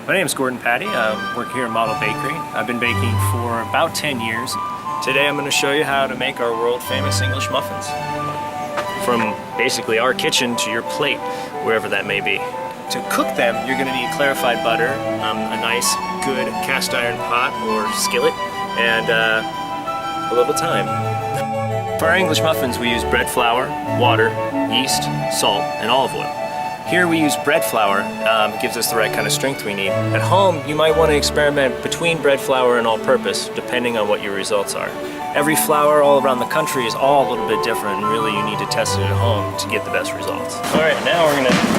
My name is Gordon Patty. I work here at Model Bakery. I've been baking for about 10 years. Today I'm going to show you how to make our world famous English muffins. From basically our kitchen to your plate, wherever that may be. To cook them, you're going to need clarified butter, a nice good cast iron pot or skillet, and a little thyme. For our English muffins we use bread flour, water, yeast, salt, and olive oil. Here we use bread flour, it gives us the right kind of strength we need. At home, you might want to experiment between bread flour and all-purpose, depending on what your results are. Every flour all around the country is all a little bit different, and really you need to test it at home to get the best results. All right, now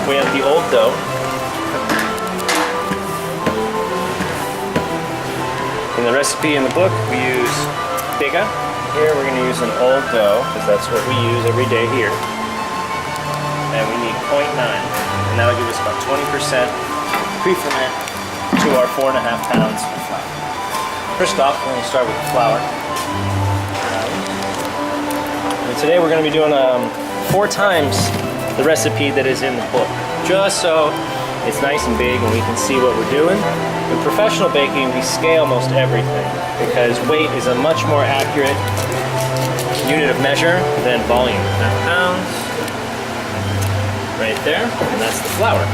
we have the old dough. In the recipe in the book, we use biga. Here we're going to use an old dough, because that's what we use every day here. And we need 0.9, and that'll give us about 20% pre-ferment to our 4.5 pounds of flour. First off, we're going to start with the flour. And today we're going to be doing 4 times the recipe that is in the book, just so it's nice and big and we can see what we're doing. In professional baking, we scale most everything because weight is a much more accurate unit of measure than volume. Pounds. Right there, and that's the flour.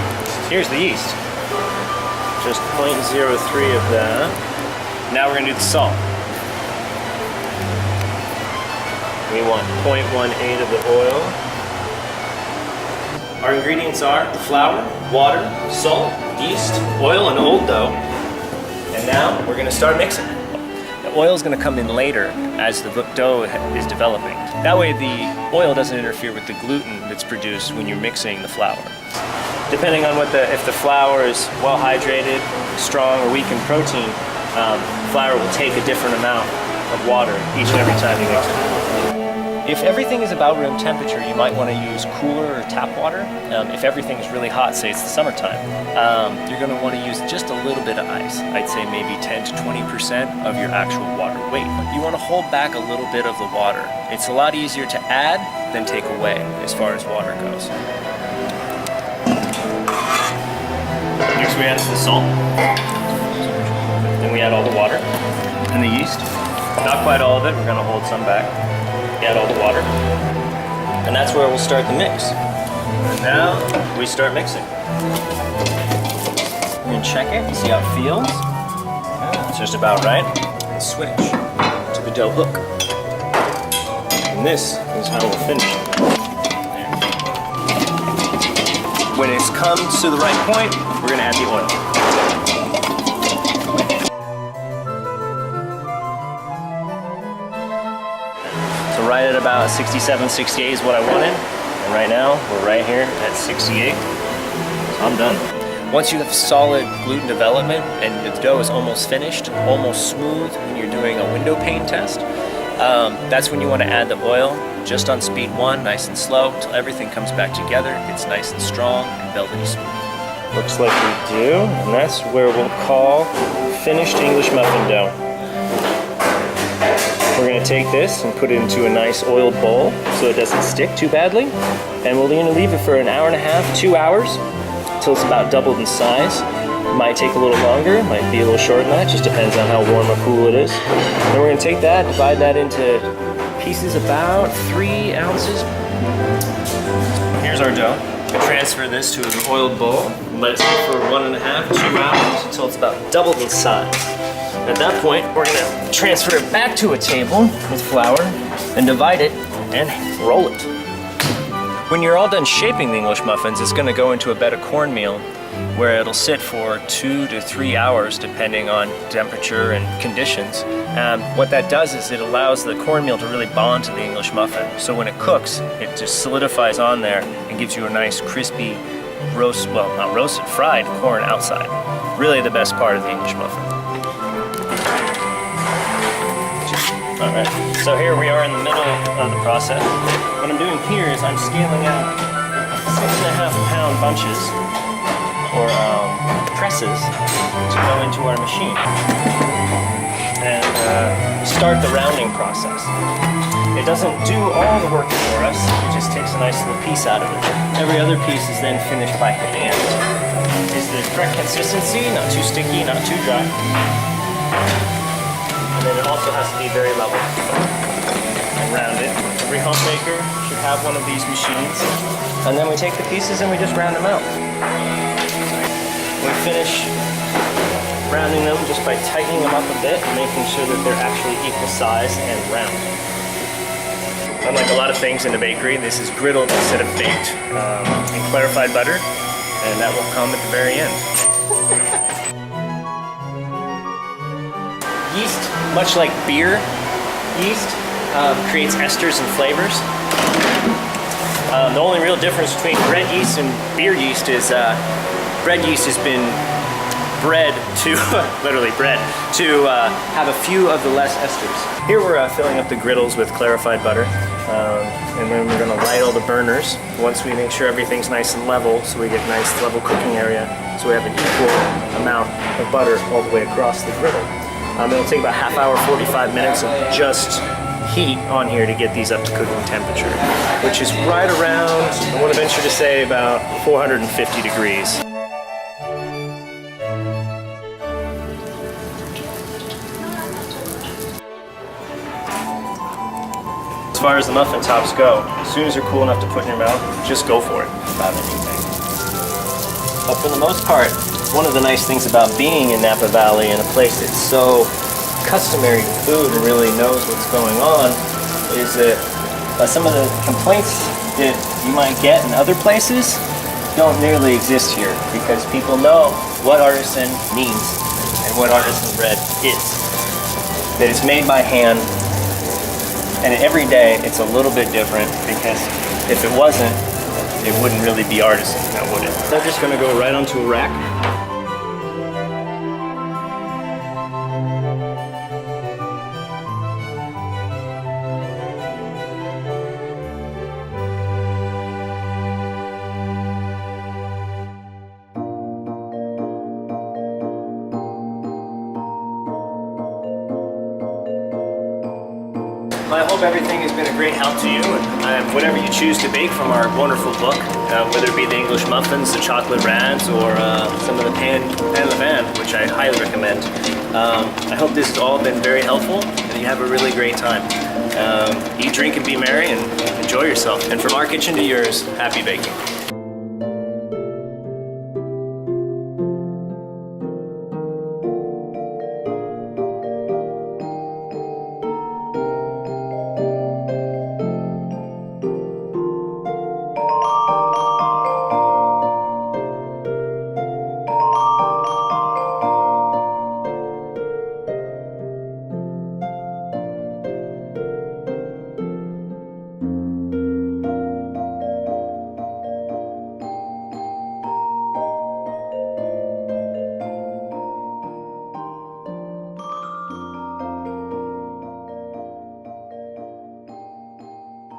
Here's the yeast. Just 0.03 of that. Now we're going to do the salt. We want 0.18 of the oil. Our ingredients are the flour, water, salt, yeast, oil, and old dough. And now we're going to start mixing. The oil is going to come in later as the dough is developing. That way the oil doesn't interfere with the gluten that's produced when you're mixing the flour. Depending on if the flour is well hydrated, strong, or weak in protein, flour will take a different amount of water each and every time you mix it. If everything is about room temperature, you might want to use cooler or tap water. If everything is really hot, say it's the summertime, you're going to want to use just a little bit of ice. I'd say maybe 10 to 20% of your actual water weight. You want to hold back a little bit of the water. It's a lot easier to add than take away as far as water goes. Next we add the salt. Then we add all the water and the yeast. Not quite all of it, we're going to hold some back. Add all the water, and that's where we'll start the mix. And now we start mixing. We're going to check it and see how it feels. It's just about right. And switch to the dough hook. And this is how we'll finish it. When it's come to the right point, we're going to add the oil. Right at about 67, 68 is what I wanted. And right now, we're right here at 68. So I'm done. Once you have solid gluten development and the dough is almost finished, almost smooth when you're doing a window pane test, that's when you want to add the oil, just on speed 1, nice and slow, until everything comes back together. It's nice and strong and velvety smooth. Looks like we do, and that's where we'll call finished English muffin dough. We're going to take this and put it into a nice oiled bowl so it doesn't stick too badly. And we're going to leave it for an hour and a half, 2 hours, until it's about doubled in size. It might take a little longer, might be a little shorter than that, just depends on how warm or cool it is. Then we're going to take that, divide that into pieces about 3 ounces. Here's our dough. Transfer this to an oiled bowl. Let it sit for 1.5, 2 hours until it's about doubled in size. At that point, we're going to transfer it back to a table with flour and divide it and roll it. When you're all done shaping the English muffins, it's going to go into a bed of cornmeal where it'll sit for 2 to 3 hours depending on temperature and conditions. What that does is it allows the cornmeal to really bond to the English muffin. So when it cooks, it just solidifies on there and gives you a nice crispy fried corn outside. Really the best part of the English muffin. Alright, so here we are in the middle of the process. What I'm doing here is I'm scaling out 6.5 pound bunches, or presses, to go into our machine. And start the rounding process. It doesn't do all the work for us, it just takes a nice little piece out of it. Every other piece is then finished by hand. is the correct consistency, not too sticky, not too dry. And then it also has to be very level and rounded. Every homemaker should have one of these machines. And then we take the pieces and we just round them out. We finish rounding them just by tightening them up a bit and making sure that they're actually equal size and round. Unlike a lot of things in the bakery, this is griddled instead of baked in clarified butter, and that will come at the very end. Yeast, much like beer yeast, creates esters and flavors. The only real difference between bread yeast and beer yeast is bread yeast has been bred to, literally bred, to have a few of the less esters. Here we're filling up the griddles with clarified butter. And then we're going to light all the burners once we make sure everything's nice and level, so we get a nice level cooking area, so we have an equal amount of butter all the way across the griddle. It'll take about half hour, 45 minutes of just heat on here to get these up to cooking temperature, which is right around, I want to venture to say, about 450 degrees. As far as the muffin tops go, as soon as they're cool enough to put in your mouth, just go for it about anything. But for the most part, one of the nice things about being in Napa Valley in a place that's so customary to food and really knows what's going on is that some of the complaints that you might get in other places don't nearly exist here, because people know what artisan means and what artisan bread is. That it's made by hand. And every day it's a little bit different, because if it wasn't, it wouldn't really be artisan, now would it? They're just going to go right onto a rack. I hope everything has been a great help to you, and whatever you choose to bake from our wonderful book, whether it be the English muffins, the chocolate rads, or some of the pan levain, which I highly recommend. I hope this has all been very helpful, and you have a really great time. Eat, drink, and be merry, and enjoy yourself. And from our kitchen to yours, happy baking.